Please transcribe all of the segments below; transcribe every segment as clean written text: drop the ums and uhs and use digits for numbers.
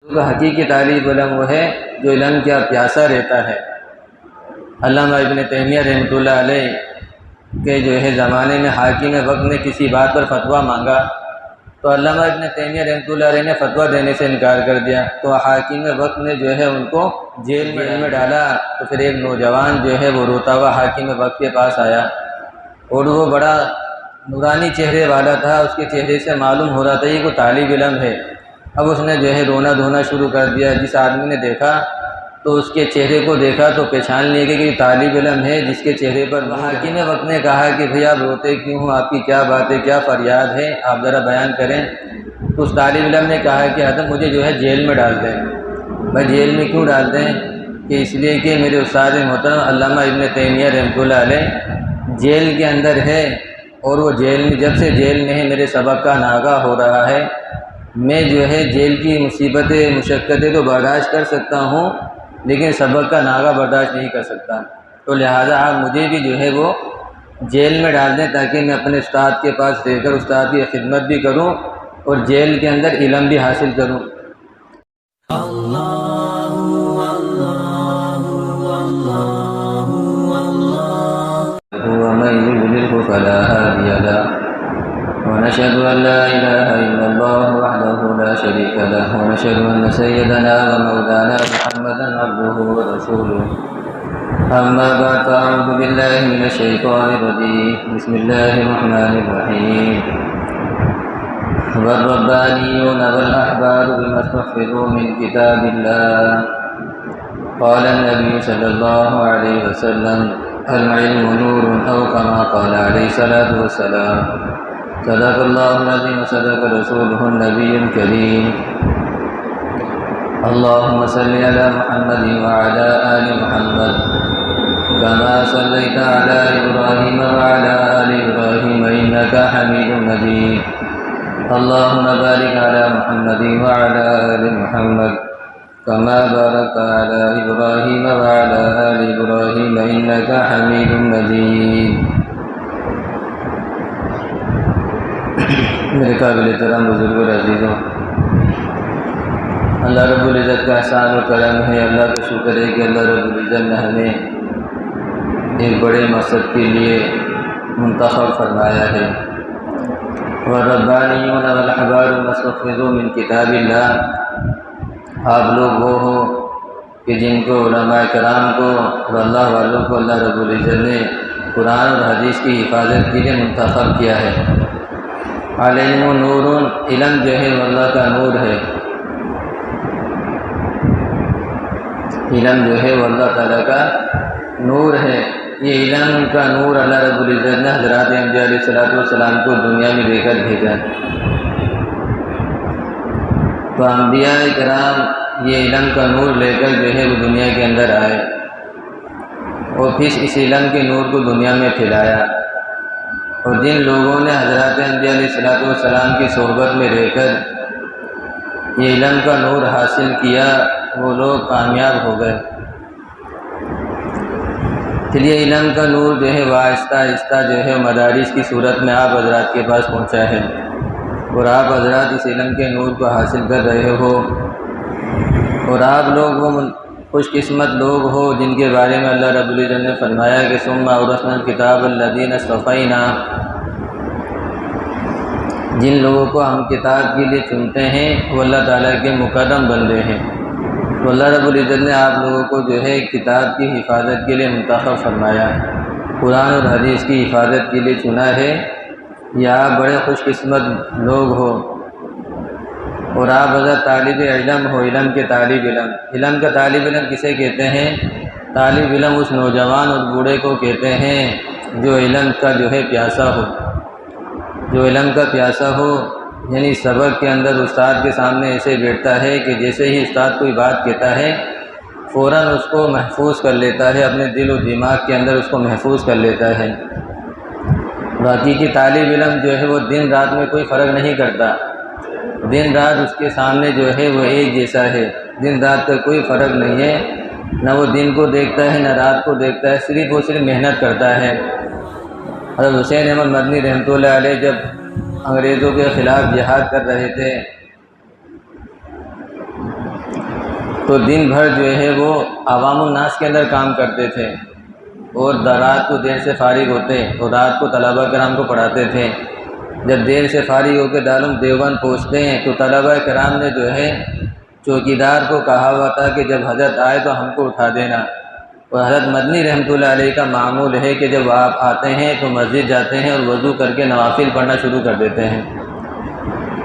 تو حقیقی طالب علم وہ ہے جو علم کا پیاسا رہتا ہے۔ علامہ ابن تیمیہ رحمۃ اللہ علیہ کے جو ہے زمانے میں حاکم وقت نے کسی بات پر فتویٰ مانگا تو علامہ ابن تیمیہ رحمۃ اللہ علیہ نے فتویٰ دینے سے انکار کر دیا، تو حاکم وقت نے جو ہے ان کو جیل میں ڈالا۔ تو پھر ایک نوجوان جو ہے وہ روتا ہوا حاکم وقت کے پاس آیا اور وہ بڑا نورانی چہرے والا تھا، اس کے چہرے سے معلوم ہو رہا تھا یہ کوئی طالب علم ہے۔ اب اس نے جو ہے رونا دھونا شروع کر دیا۔ جس آدمی نے دیکھا تو اس کے چہرے کو دیکھا تو پہچان لیا کہ یہ طالب علم ہے جس کے چہرے پر حاکم وقت نے کہا کہ بھئی آپ روتے کیوں ہو، آپ کی کیا بات ہے، کیا فریاد ہے، آپ ذرا بیان کریں۔ تو اس طالب علم نے کہا کہ حضرت مجھے جو ہے جیل میں ڈال دیں۔ بھائی جیل میں کیوں ڈال دیں؟ کہ اس لیے کہ میرے استاد محترم علامہ ابن تیمیہ رحمۃ اللہ علیہ جیل کے اندر ہے، اور وہ جیل میں جب سے جیل میں ہے میرے سبق کا ناغہ ہو رہا ہے۔ میں جو ہے جیل کی مصیبتیں مشقتیں تو برداشت کر سکتا ہوں لیکن سبق کا ناغہ برداشت نہیں کر سکتا، تو لہٰذا آپ مجھے بھی جو ہے وہ جیل میں ڈال دیں تاکہ میں اپنے استاد کے پاس رہ کر استاد کی خدمت بھی کروں اور جیل کے اندر علم بھی حاصل کروں۔ ومن يضلله فلا هادي له ونشهد أن لا إله إلا الله وحده لا شريك له ونشهد أن سيدنا ومولانا محمدا عبده ورسوله أما بعد فأعوذ بالله من الشيطان الرجيم بسم الله الرحمن الرحيم والربانيون والأحبار بما استحفظوا من كتاب الله قال النبي صلى الله عليه وسلم العلم نور أو كما قال عليه الصلاة والسلام صدق الله العظيم وصدق رسوله النبي الكريم اللهم صل على محمد وعلى آل محمد كما صليت على إبراهيم وعلى آل إبراهيم إنك حميد مجيد اللهم بارك على محمد وعلى آل محمد كما باركت على إبراهيم وعلى آل إبراهيم إنك حميد مجيد۔ میرے قابل احترام بزرگ اور عزیزوں، اللہ رب العزت کا احسان و کرم ہے، اللہ کا شکر ہے کہ اللہ رب العزت نے ہمیں ایک بڑے مقصد کے لیے منتخب فرمایا ہے۔ والربانیون والاحبار بما استحفظوا من کتاب اللہ، آپ لوگ وہ ہو کہ جن کو علماء کرام کو اور اللہ والوں کو اللہ رب العزت نے قرآن اور حدیث کی حفاظت کے لیے منتخب کیا ہے۔ العلم نور، علم جو ہے وہ اللہ کا نور ہے، علم جو ہے وہ اللہ تعالیٰ کا نور ہے۔ یہ علم کا نور اللہ رب العزت نے حضرات انبیاء علیہ السلام کو دنیا میں دے کر بھیجا۔ تو انبیاء کرام یہ علم کا نور لے کر جو ہے وہ دنیا کے اندر آئے اور پھر اس علم کے نور کو دنیا میں پھیلایا، اور جن لوگوں نے حضرات انبیاء علیہ السلام کی صحبت میں رہ کر یہ علم کا نور حاصل کیا وہ لوگ کامیاب ہو گئے۔ پھر یہ علم کا نور جو ہے وہ آہستہ آہستہ جو ہے مدارس کی صورت میں آپ حضرات کے پاس پہنچا ہے، اور آپ حضرات اس علم کے نور کو حاصل کر رہے ہو، اور آپ لوگ وہ خوش قسمت لوگ ہو جن کے بارے میں اللہ رب العزت نے فرمایا کہ ثم اورثنا الکتاب الذین اصطفینا، جن لوگوں کو ہم کتاب کے لیے چنتے ہیں وہ اللہ تعالیٰ کے مقدم بندے ہیں۔ تو اللہ رب العزت نے آپ لوگوں کو جو ہے کتاب کی حفاظت کے لیے منتخب فرمایا، قرآن اور حدیث کی حفاظت کے لیے چنا ہے، یا آپ بڑے خوش قسمت لوگ ہو، اور آپ حضرت طالب علم ہو، علم کے طالب علم۔ علم کا طالب علم کسے کہتے ہیں؟ طالب علم اس نوجوان اور بوڑھے کو کہتے ہیں جو علم کا جو ہے پیاسا ہو، جو علم کا پیاسا ہو، یعنی سبق کے اندر استاد کے سامنے ایسے بیٹھتا ہے کہ جیسے ہی استاد کوئی بات کہتا ہے فوراً اس کو محفوظ کر لیتا ہے، اپنے دل و دماغ کے اندر اس کو محفوظ کر لیتا ہے۔ باقی کی طالب علم جو ہے وہ دن رات میں کوئی فرق نہیں کرتا، دن رات اس کے سامنے جو ہے وہ ایک جیسا ہے، دن رات کا کوئی فرق نہیں ہے، نہ وہ دن کو دیکھتا ہے نہ رات کو دیکھتا ہے، صرف وہ صرف محنت کرتا ہے۔ حضرت حسین احمد مدنی رحمۃ اللہ علیہ جب انگریزوں کے خلاف جہاد کر رہے تھے تو دن بھر جو ہے وہ عوام الناس کے اندر کام کرتے تھے، اور رات کو دیر سے فارغ ہوتے اور رات کو طلباء کرام کو پڑھاتے تھے۔ جب دیر سے فارغ ہو کے دارالعلوم دیوبند پہنچتے ہیں تو طلباء کرام نے جو ہے چوکیدار کو کہا ہوا تھا کہ جب حضرت آئے تو ہم کو اٹھا دینا، اور حضرت مدنی رحمۃ اللہ علیہ کا معمول ہے کہ جب آپ آتے ہیں تو مسجد جاتے ہیں اور وضو کر کے نوافل پڑھنا شروع کر دیتے ہیں۔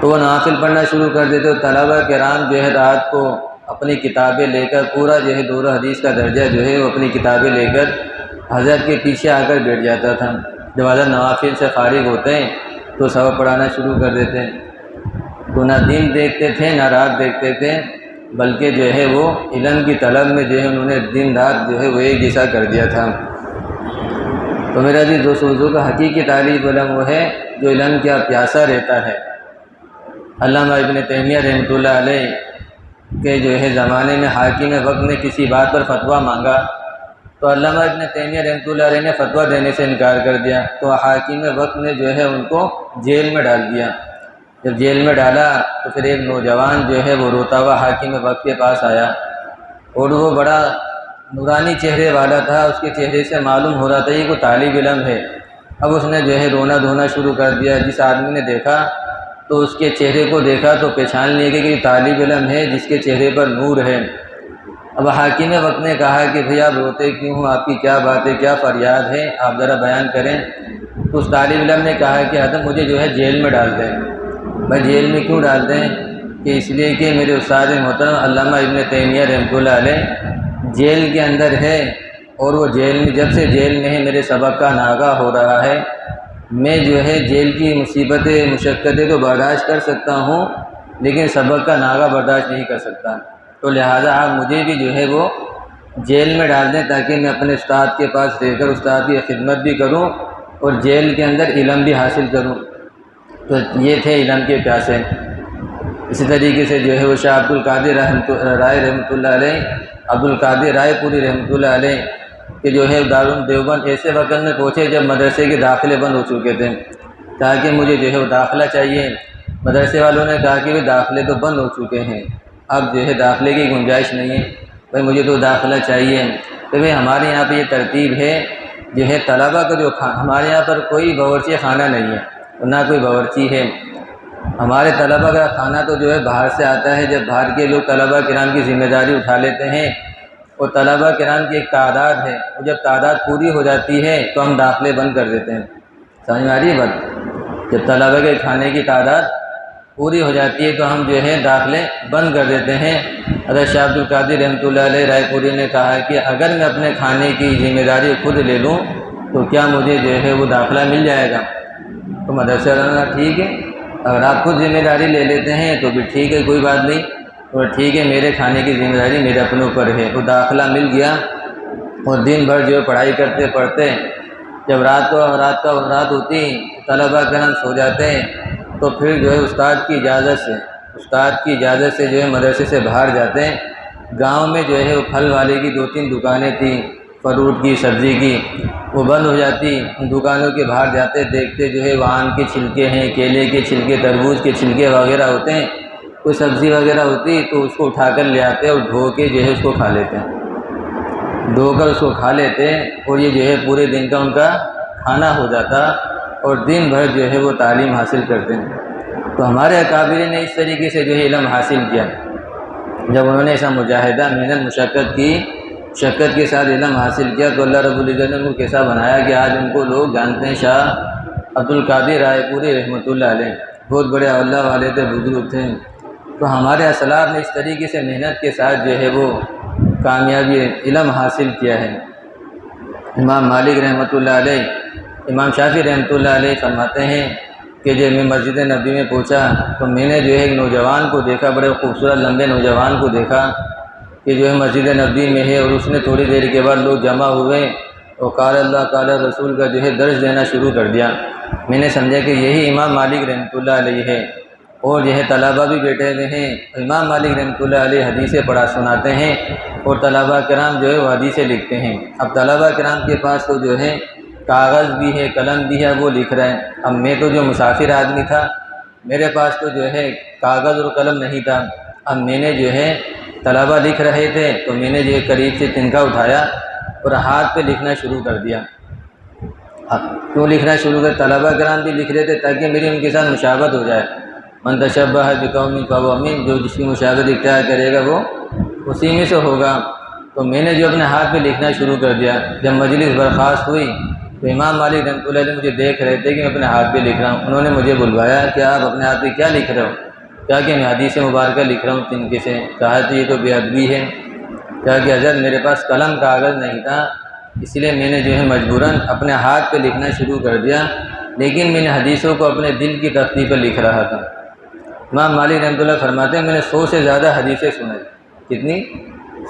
تو وہ نوافل پڑھنا شروع کر دیتے اور طلباء کرام جو ہے رات کو اپنی کتابیں لے کر پورا جو ہے دور حدیث کا درجہ جو ہے وہ اپنی کتابیں لے کر حضرت کے پیچھے آ کر بیٹھ جاتا تھا۔ جب حضرت نوافل سے فارغ ہوتے ہیں تو سبق پڑھانا شروع کر دیتے ہیں۔ تو نہ دن دیکھتے تھے نہ رات دیکھتے تھے، بلکہ جو ہے وہ علم کی طلب میں جو ہے انہوں نے دن رات جو ہے وہ ایک جیسا کر دیا تھا۔ تو میرا بھی دوستوں کا حقیقی طالب علم وہ ہے جو علم کا پیاسا رہتا ہے۔ علامہ ابن تیمیہ رحمۃ اللہ علیہ کے جو ہے زمانے میں حاکم وقت نے کسی بات پر فتویٰ مانگا تو علامہ ابن تیمیہ رحمۃ اللہ علیہ نے فتویٰ دینے سے انکار کر دیا، تو حاکم وقت نے جو ہے ان کو جیل میں ڈال دیا۔ جب جیل میں ڈالا تو پھر ایک نوجوان جو ہے وہ روتا ہوا حاکم وقت کے پاس آیا، اور وہ بڑا نورانی چہرے والا تھا، اس کے چہرے سے معلوم ہو رہا تھا یہ کوئی طالب علم ہے۔ اب اس نے جو ہے رونا دھونا شروع کر دیا۔ جس آدمی نے دیکھا تو اس کے چہرے کو دیکھا تو پہچان لیا کہ یہ طالب علم ہے جس کے چہرے پر نور ہے۔ اب حاکم وقت نے کہا کہ بھئی آپ روتے کیوں ہو، آپ کی کیا بات ہے، کیا فریاد ہے، آپ ذرا بیان کریں۔ تو اس طالب علم نے کہا کہ حضرت مجھے جو ہے جیل میں ڈال دیں۔ بھائی جیل میں کیوں ڈال دیں؟ کہ اس لیے کہ میرے استاد محترم علامہ ابن تیمیہ رحمۃ اللہ علیہ جیل کے اندر ہے، اور وہ جیل میں جب سے جیل میں ہے میرے سبق کا ناغہ ہو رہا ہے۔ میں جو ہے جیل کی مصیبتیں مشقتیں تو برداشت کر سکتا ہوں، لیکن سبق کا ناغہ برداشت نہیں کر سکتا، تو لہٰذا آپ مجھے بھی جو ہے وہ جیل میں ڈال دیں تاکہ میں اپنے استاد کے پاس رہ کر استاد کی خدمت بھی کروں اور جیل کے اندر علم بھی حاصل کروں۔ تو یہ تھے علم کے پیاسے۔ اسی طریقے سے جو ہے وہ شاہ عبد القادر رائے رحمۃ اللہ علیہ، عبد القادر رائے پوری رحمۃ اللہ علیہ کہ جو ہے دارالعلوم دیوبند ایسے وقت میں پہنچے جب مدرسے کے داخلے بند ہو چکے تھے، تاکہ مجھے جو ہے وہ داخلہ چاہیے۔ مدرسے والوں نے کہا کہ وہ داخلے تو بند ہو چکے ہیں، اب جو ہے داخلے کی گنجائش نہیں ہے، بھائی مجھے تو داخلہ چاہیے۔ تو بھائی ہمارے یہاں پہ یہ ترتیب ہے جو ہے طلباء کا جو ہمارے یہاں پر کوئی باورچی خانہ نہیں ہے، نہ کوئی باورچی ہے۔ ہمارے طلباء کا کھانا تو جو ہے باہر سے آتا ہے، جب باہر کے لوگ طلباء کرام کی ذمہ داری اٹھا لیتے ہیں، اور طلباء کرام کی ایک تعداد ہے، اور جب تعداد پوری ہو جاتی ہے تو ہم داخلے بند کر دیتے ہیں۔ سمجھ میں آ رہی ہے بات؟ جب طلباء کے کھانے کی تعداد پوری ہو جاتی ہے تو ہم جو ہے داخلے بند کر دیتے ہیں۔ حضرت شاہ عبد القادر رحمۃ اللہ علیہ رائے پوری نے کہا کہ اگر میں اپنے کھانے کی ذمہ داری خود لے لوں تو کیا مجھے جو ہے وہ داخلہ مل جائے گا؟ تو مدرسہ والوں نے کہا ٹھیک ہے، اگر آپ خود ذمہ داری لے لیتے ہیں تو بھی ٹھیک ہے، کوئی بات نہیں، اور ٹھیک ہے میرے کھانے کی ذمہ داری میرے اپنے اوپر ہے۔ وہ داخلہ مل گیا، اور دن بھر جو ہے پڑھائی کرتے پڑھتے جب رات ہوتی طلباء کرام سو جاتے ہیں تو پھر جو ہے استاد کی اجازت سے جو ہے مدرسے سے باہر جاتے ہیں۔ گاؤں میں جو ہے وہ پھل والے کی 2-3 دکانیں تھیں، فروٹ کی، سبزی کی، وہ بند ہو جاتی۔ ان دکانوں کے باہر جاتے دیکھتے جو ہے وہ آم کے چھلکے ہیں، کیلے کے چھلکے، تربوز کے چھلکے وغیرہ ہوتے ہیں، کوئی سبزی وغیرہ ہوتی تو اس کو اٹھا کر لے آتے اور دھو کے جو ہے اس کو کھا لیتے ہیں، دھو کر اس کو کھا لیتے، اور یہ جو ہے پورے دن کا ان کا کھانا ہو جاتا، اور دن بھر جو ہے وہ تعلیم حاصل کرتے ہیں۔ تو ہمارے اکابر نے اس طریقے سے جو ہے علم حاصل کیا، جب انہوں نے ایسا مجاہدہ محنت مشقت کے ساتھ علم حاصل کیا تو اللہ رب العزت نے ان کو کیسا بنایا کہ آج ان کو لوگ جانتے ہیں۔ شاہ عبد القادر رائے پوری رحمۃ اللہ علیہ بہت بڑے اللہ والے تھے، بزرگ تھے۔ تو ہمارے اسلاف نے اس طریقے سے محنت کے ساتھ جو ہے وہ کامیابی علم حاصل کیا ہے۔ امام مالک رحمۃ اللہ علیہ، امام شافعی رحمۃ اللہ علیہ فرماتے ہیں کہ جب میں مسجد نبی میں پہنچا تو میں نے جو ہے ایک نوجوان کو دیکھا، بڑے خوبصورت لمبے نوجوان کو دیکھا کہ جو ہے مسجد نبی میں ہے، اور اس نے تھوڑی دیر کے بعد لوگ جمع ہوئے اور قال اللہ قال رسول کا جو ہے درس دینا شروع کر دیا۔ میں نے سمجھا کہ یہی امام مالک رحمۃ اللہ علیہ ہے، اور جو ہے طلباء بھی بیٹھے ہوئے ہیں۔ امام مالک رحمۃ اللہ علیہ حدیثیں پڑھا سناتے ہیں، اور طلباء کرام جو ہے وہ حدیثیں لکھتے ہیں۔ اب طلباء کرام کے پاس تو جو ہے کاغذ بھی ہے، قلم بھی ہے، وہ لکھ رہے ہیں۔ اب میں تو جو مسافر آدمی تھا، میرے پاس تو جو ہے کاغذ اور قلم نہیں تھا۔ اب میں نے جو ہے طلبہ لکھ رہے تھے تو میں نے جو قریب سے تنکا اٹھایا اور ہاتھ پہ لکھنا شروع کر دیا۔ کیوں لکھنا شروع کر؟ طلبہ کرام بھی لکھ رہے تھے تاکہ میری ان کے ساتھ مشابہت ہو جائے۔ من تشبہ بقوم فہو منہ، جو جس کی مشابہت اختیار کرے گا وہ اسی میں سے ہوگا۔ تو میں نے جو اپنے ہاتھ پہ لکھنا شروع کر دیا۔ جب مجلس برخاست ہوئی تو امام مالک رحمۃ اللہ علیہ مجھے دیکھ رہے تھے کہ میں اپنے ہاتھ پہ لکھ رہا ہوں۔ انہوں نے مجھے بلوایا کہ آپ اپنے ہاتھ پہ کیا لکھ رہے ہو؟ کہا کہ میں حدیث مبارکہ لکھ رہا ہوں تنکے سے۔ کہا کہ یہ تو بے ادبی ہے۔ کہا کہ حضرت میرے پاس قلم کاغذ نہیں تھا، اس لیے میں نے جو ہے مجبوراً اپنے ہاتھ پہ لکھنا شروع کر دیا، لیکن میں نے حدیثوں کو اپنے دل کی تختی پر لکھ رہا تھا۔ امام مالک رحمۃ اللہ فرماتے ہیں میں نے 100 سے زیادہ حدیثیں سنائی۔ کتنی؟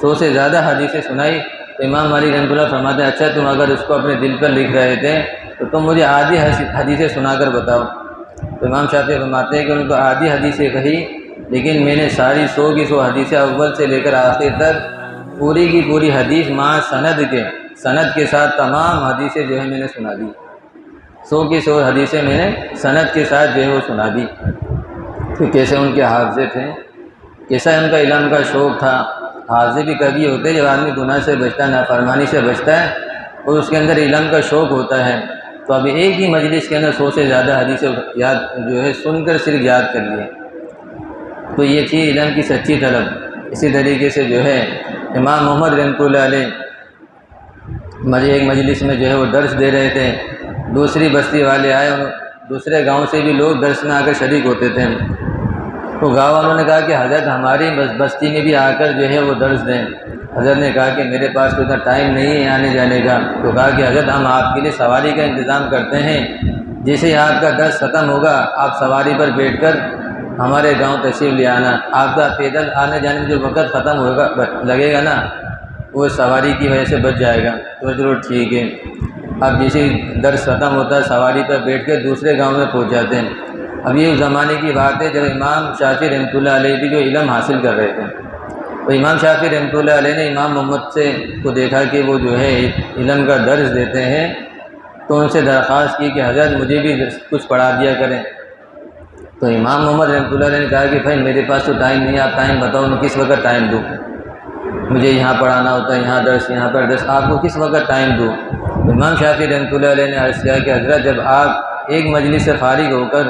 100 سے زیادہ حدیثیں سنائی۔ تو امام مالک رحمۃ اللہ فرماتے ہیں اچھا تم اگر اس کو اپنے دل پر لکھ رہے تھے تو تم مجھے آدھی حدیثیں سنا کر بتاؤ۔ تو امام شافعی فرماتے ہیں کہ ان کو آدھی حدیثیں کہی، لیکن میں نے ساری 100 کی 100 حدیثیں اول سے لے کر آخر تک پوری کی پوری حدیث مع سند کے ساتھ تمام حدیثیں جو ہے میں نے سنا دی۔ 100 کی 100 حدیثیں میں نے سند کے ساتھ جو ہے وہ سنا دی۔ کہ کیسے ان کے حافظے تھے، کیسا ان کا علم کا شوق تھا۔ حافظے بھی کبھی ہوتے جب آدمی گناہ سے بچتا ہے، نافرمانی سے بچتا ہے اور اس کے اندر علم کا شوق ہوتا ہے، تو ابھی ایک ہی مجلس کے اندر 100 سے زیادہ حدیثیں یاد جو ہے سن کر صرف یاد کر لیے۔ تو یہ تھی علم کی سچی طلب۔ اسی طریقے سے جو ہے امام محمد رحمۃ اللہ علیہ مجھے ایک مجلس میں جو ہے وہ درس دے رہے تھے، دوسری بستی والے آئے، دوسرے گاؤں سے بھی لوگ درس میں آ کر شریک ہوتے تھے۔ تو گاؤں والوں نے کہا کہ حضرت ہماری بستی میں بھی آ کر جو ہے وہ درس دیں۔ حضرت نے کہا کہ میرے پاس تو اتنا ٹائم نہیں ہے آنے جانے کا۔ تو کہا کہ حضرت ہم آپ کے لیے سواری کا انتظام کرتے ہیں، جیسے ہی آپ کا درس ختم ہوگا آپ سواری پر بیٹھ کر ہمارے گاؤں تشریف لے آنا، آپ کا پیدل آنے جانے میں جو وقت ختم ہوگا لگے گا نا وہ سواری کی وجہ سے بچ جائے گا۔ تو ضرور ٹھیک ہے۔ اب جیسے درس ختم ہوتا ہے سواری پر بیٹھ کے دوسرے گاؤں میں پہنچ جاتے ہیں۔ اب یہ اس زمانے کی بات ہے جب امام شافعی رحمۃ اللہ علیہ بھی جو علم حاصل کر رہے تھے، تو امام شافعی رحمۃ اللہ علیہ نے امام محمد سے کو دیکھا کہ وہ جو ہے علم کا درس دیتے ہیں، تو ان سے درخواست کی کہ حضرت مجھے بھی کچھ پڑھا دیا کریں۔ تو امام محمد رحمۃ اللہ علیہ نے کہا کہ بھائی میرے پاس تو ٹائم نہیں ہے، آپ ٹائم بتاؤ میں کس وقت ٹائم دوں، مجھے یہاں پڑھانا ہوتا ہے، یہاں درس یہاں پر درس، آپ کو کس وقت ٹائم دوں؟ امام شافعی رحمۃ اللہ علیہ نے عرض کیا کہ حضرت جب آپ ایک مجلس سے فارغ ہو کر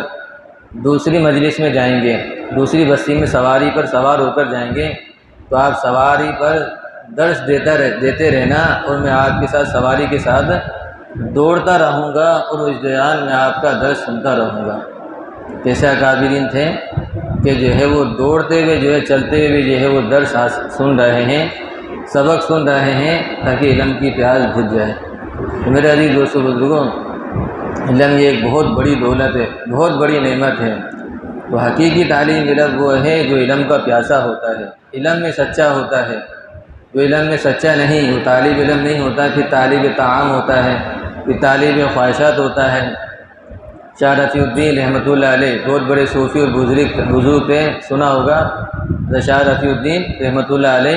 دوسری مجلس میں جائیں گے، دوسری بستی میں سواری پر سوار ہو کر جائیں گے، تو آپ سواری پر درس دیتے رہنا اور میں آپ کے ساتھ سواری کے ساتھ دوڑتا رہوں گا اور اس دوران میں آپ کا درس سنتا رہوں گا۔ کیسے اکابرین تھے کہ جو ہے وہ دوڑتے ہوئے جو ہے چلتے ہوئے جو ہے وہ درس سن رہے ہیں، سبق سن رہے ہیں تاکہ علم کی پیاس بجھ جائے۔ میرے عزیز دوستو بزرگوں، علم یہ ایک بہت بڑی دولت ہے، بہت بڑی نعمت ہے۔ تو حقیقی تعلیم علم وہ ہے جو علم کا پیاسا ہوتا ہے، علم میں سچا ہوتا ہے۔ جو علم میں سچا نہیں وہ طالب علم نہیں ہوتا، پھر طالب طعام ہوتا ہے، پھر طالب خواہشات ہوتا ہے۔ شاہ رفیع الدین رحمۃ اللہ علیہ بہت بڑے صوفی اور بزرگ تھے، سنا ہوگا۔ شاہ رفیع الدین رحمۃ اللہ علیہ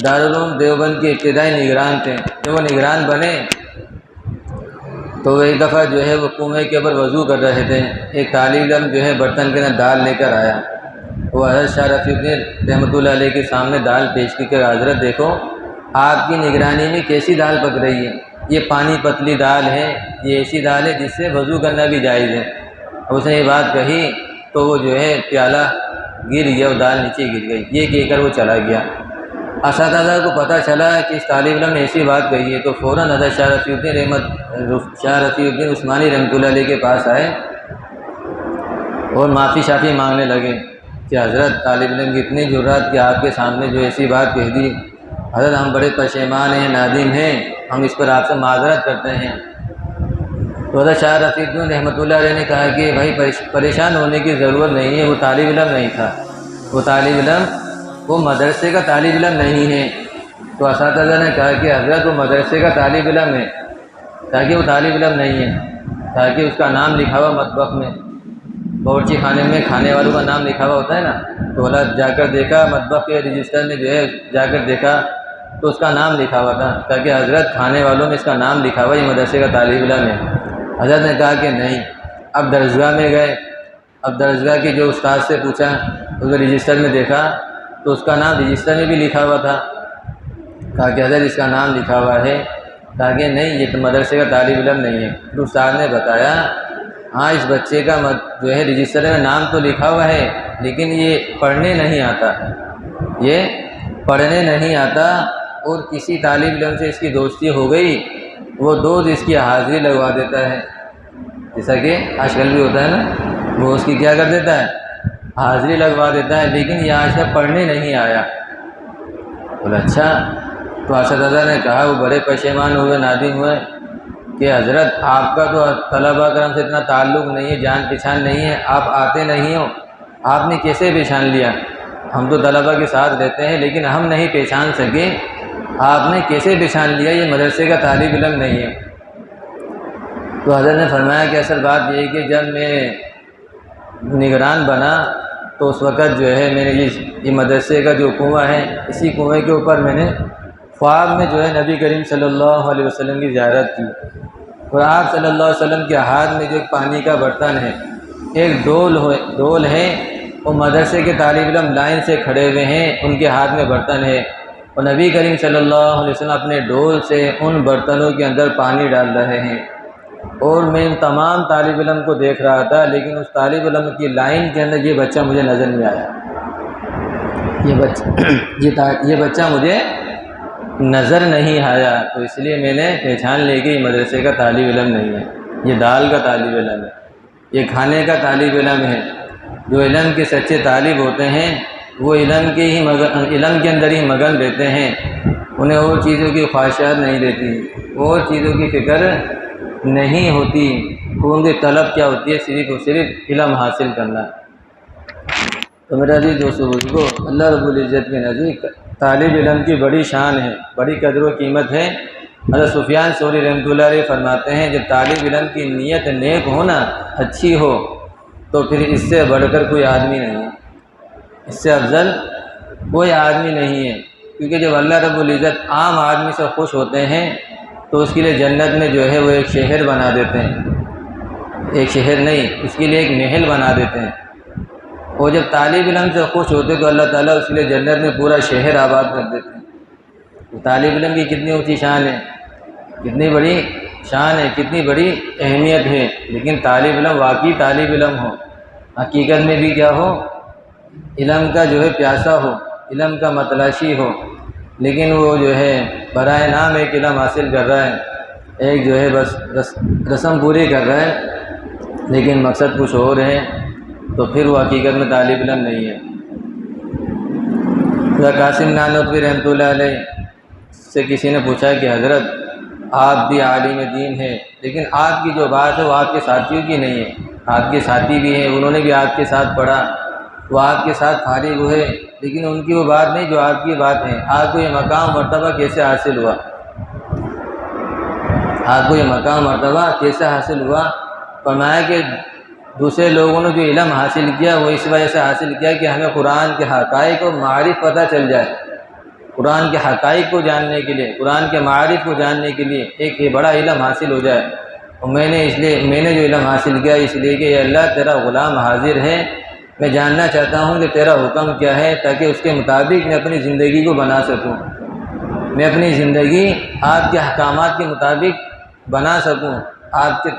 دارالعلوم دیوبند کے ابتدائی نگران تھے۔ جب وہ نگران بنے تو وہ ایک دفعہ جو ہے وہ کنویں کے اوپر وضو کر رہے تھے، ایک طالب علم جو ہے برتن کے اندر دال لے کر آیا۔ وہ حضرت شاہ رفیع الدین رحمۃ اللہ علیہ کے سامنے دال پیش کی کہ حضرت دیکھو آپ کی نگرانی میں کیسی دال پک رہی ہے، یہ پانی پتلی دال ہے، یہ ایسی دال ہے جس سے وضو کرنا بھی جائز ہے۔ اس نے یہ بات کہی تو وہ جو ہے پیالہ گر گیا، وہ دال نیچے گر گئی، یہ کہہ کر وہ چلا گیا۔ اساتذہ کو پتہ چلا کہ اس طالب علم نے ایسی بات کہی ہے، تو فوراً حضرت شاہ رفیع الدین عثمانی رحمۃ اللہ علیہ کے پاس آئے اور معافی شافی مانگنے لگے کہ حضرت طالب علم کی اتنی جرات کہ آپ کے سامنے جو ایسی بات کہہ دی، حضرت ہم بڑے پشیمان ہیں، نادم ہیں، ہم اس پر آپ سے معذرت کرتے ہیں۔ تو حضرت شاہ رفیع الدین رحمۃ اللہ علیہ نے کہا کہ بھائی پریشان ہونے کی ضرورت نہیں ہے، وہ طالب علم نہیں تھا، وہ طالب علم وہ مدرسے کا طالب علم نہیں ہے۔ تو اساتذہ نے کہا کہ حضرت وہ مدرسے کا طالب علم ہے، تاکہ وہ طالب علم نہیں ہے، تاکہ اس کا نام لکھا ہوا مطبخ میں، باورچی خانے میں کھانے والوں کا نام لکھا ہوا ہوتا ہے نا، تو بولا جا کر دیکھا مطبخ کے رجسٹر میں جو ہے جا کر دیکھا تو اس کا نام لکھا ہوا تھا، تاکہ حضرت کھانے والوں میں اس کا نام لکھا ہوا یہ مدرسے کا طالب علم ہے۔ حضرت نے کہا کہ نہیں۔ اب درسگاہ میں گئے، اب درسگاہ کے جو استاد سے پوچھا، اس نے رجسٹر میں دیکھا تو اس کا نام رجسٹر میں بھی لکھا ہوا تھا۔ کہا کہ حضرت اس کا نام لکھا ہوا ہے۔ کہا کہ نہیں، یہ تو مدرسے کا طالب علم نہیں ہے۔ پھر استاد نے بتایا ہاں اس بچے کا جو ہے رجسٹر میں نام تو لکھا ہوا ہے، لیکن یہ پڑھنے نہیں آتا، یہ پڑھنے نہیں آتا، اور کسی طالب علم سے اس کی دوستی ہو گئی، وہ دوست اس کی حاضری لگوا دیتا ہے، جیسا کہ آج کل بھی ہوتا ہے نا، وہ اس کی کیا کر دیتا ہے، حاضری لگوا دیتا ہے، لیکن یہ آج تک پڑھنے نہیں آیا۔ بولا اچھا۔ تو اساتذہ نے کہا، وہ بڑے پشیمان ہوئے، نادم ہوئے کہ حضرت آپ کا تو طلبہ کرام سے اتنا تعلق نہیں ہے، جان پہچان نہیں ہے، آپ آتے نہیں ہو، آپ نے کیسے پہچان لیا؟ ہم تو طلبہ کے ساتھ رہتے ہیں لیکن ہم نہیں پہچان سکے، آپ نے کیسے پہچان لیا یہ مدرسے کا طالب علم نہیں ہے؟ تو حضرت نے فرمایا کہ اصل بات یہ ہے کہ جب میں نگران بنا تو اس وقت جو ہے میں نے یہ مدرسے کا جو کنواں ہے، اسی کنویں کے اوپر میں نے خواب میں جو ہے نبی کریم صلی اللہ علیہ وسلم کی زیارت کی، اور آپ صلی اللہ علیہ وسلم کے ہاتھ میں جو ایک پانی کا برتن ہے، ایک ڈول ہے، وہ مدرسے کے طالب علم لائن سے کھڑے ہوئے ہیں، ان کے ہاتھ میں برتن ہے، اور نبی کریم صلی اللہ علیہ وسلم اپنے ڈول سے ان برتنوں کے اندر پانی ڈال رہے ہیں، اور میں ان تمام طالب علم کو دیکھ رہا تھا، لیکن اس طالب علم کی لائن کے اندر یہ بچہ مجھے نظر نہیں آیا، یہ بچہ مجھے نظر نہیں آیا، تو اس لیے میں نے پہچان لی کہ یہ مدرسے کا طالب علم نہیں ہے، یہ دال کا طالب علم ہے، یہ کھانے کا طالب علم ہے۔ جو علم کے سچے طالب ہوتے ہیں وہ علم کے اندر ہی مگن رہتے ہیں، انہیں اور چیزوں کی خواہشات نہیں رہتی، اور چیزوں کی فکر نہیں ہوتی، ان کی طلب کیا ہوتی ہے، صرف اور صرف علم حاصل کرنا۔ تو میرا عزیز دوستو بزرگو، اللہ رب العزت کے نزدیک طالب علم کی بڑی شان ہے، بڑی قدر و قیمت ہے۔ حضرت سفیان ثوری رحمۃ اللہ علیہ فرماتے ہیں جب طالب علم کی نیت نیک ہونا، اچھی ہو، تو پھر اس سے بڑھ کر کوئی آدمی نہیں ہے، اس سے افضل کوئی آدمی نہیں ہے، کیونکہ جب اللہ رب العزت عام آدمی سے خوش ہوتے ہیں تو اس کے لیے جنت میں جو ہے وہ ایک شہر بنا دیتے ہیں، ایک شہر نہیں، اس کے لیے ایک محل بنا دیتے ہیں، اور جب طالب علم سے خوش ہوتے تو اللہ تعالیٰ اس کے لیے جنت میں پورا شہر آباد کر دیتے ہیں۔ تو طالب علم کی کتنی اونچی شان ہے، کتنی بڑی شان ہے، کتنی بڑی اہمیت ہے، لیکن طالب علم واقعی طالب علم ہو، حقیقت میں بھی کیا ہو، علم کا جو ہے پیاسا ہو، علم کا متلاشی ہو، لیکن وہ جو ہے برائے نام ایک علم حاصل کر رہا ہے، ایک جو ہے بس رسم پوری کر رہا ہے، لیکن مقصد کچھ اور ہے، تو پھر وہ حقیقت میں طالب علم نہیں ہے۔ قاسم نانوتوی رحمۃ اللہ علیہ سے کسی نے پوچھا کہ حضرت آپ بھی عالم دین ہیں، لیکن آپ کی جو بات ہے وہ آپ کے ساتھیوں کی نہیں ہے، آپ کے ساتھی بھی ہیں، انہوں نے بھی آپ کے ساتھ پڑھا، وہ آپ کے ساتھ فارغ ہوئے، لیکن ان کی وہ بات نہیں جو آپ کی بات ہے، آپ کو یہ مقام مرتبہ کیسے حاصل ہوا، آپ کو یہ مقام مرتبہ کیسے حاصل ہوا؟ فرمایا کہ دوسرے لوگوں نے جو علم حاصل کیا وہ اس وجہ سے حاصل کیا کہ ہمیں قرآن کے حقائق و معارف پتہ چل جائے، قرآن کے حقائق کو جاننے کے لیے، قرآن کے معارف کو جاننے کے لیے ایک یہ بڑا علم حاصل ہو جائے، اور میں نے جو علم حاصل کیا اس لیے کہ اللہ تیرا غلام حاضر ہے، میں جاننا چاہتا ہوں کہ تیرا حکم کیا ہے، تاکہ اس کے مطابق میں اپنی زندگی کو بنا سکوں، میں اپنی زندگی آپ کے احکامات کے مطابق بنا سکوں، آپ کے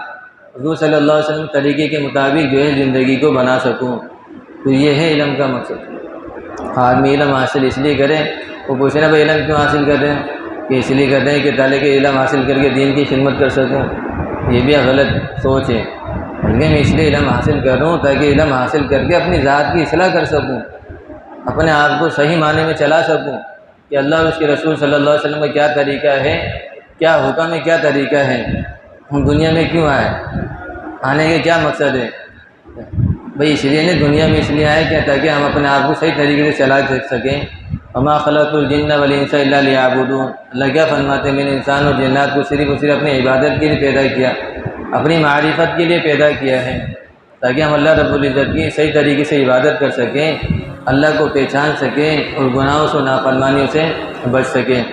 حضور صلی اللہ علیہ وسلم طریقے کے مطابق جو ہے زندگی کو بنا سکوں۔ تو یہ ہے علم کا مقصد۔ آدمی علم حاصل اس لیے کرے، وہ پوچھے نا بھائی علم کیوں حاصل کرتے ہیں، کہ اس لیے کرتے ہیں کہ تاکہ علم حاصل کر کے دین کی خدمت کر سکوں، یہ بھی غلط سوچ ہے، بلکہ میں اس لیے علم حاصل کر رہا ہوں تاکہ علم حاصل کر کے اپنی ذات کی اصلاح کر سکوں، اپنے آپ کو صحیح معنی میں چلا سکوں کہ اللہ اور اس کے رسول صلی اللہ علیہ وسلم کا کیا طریقہ ہے، کیا حکم ہے، کیا طریقہ ہے، ہم دنیا میں کیوں آئے، آنے کے کیا مقصد ہے؟ بھئی اس لیے نہیں، دنیا میں اس لیے آئے کیا تاکہ ہم اپنے آپ کو صحیح طریقے سے چلا سکیں۔ وما خلقت الجن والانس الا لیعبدون، اللہ کیا فرماتے ہیں، میں نے انسان اور جنات کو صرف اور صرف اپنی عبادت کے لیے پیدا کیا، اپنی معرفت کے لیے پیدا کیا ہے، تاکہ ہم اللہ رب العزت کی صحیح طریقے سے عبادت کر سکیں، اللہ کو پہچان سکیں اور گناہوں سے نافرمانیوں سے بچ سکیں۔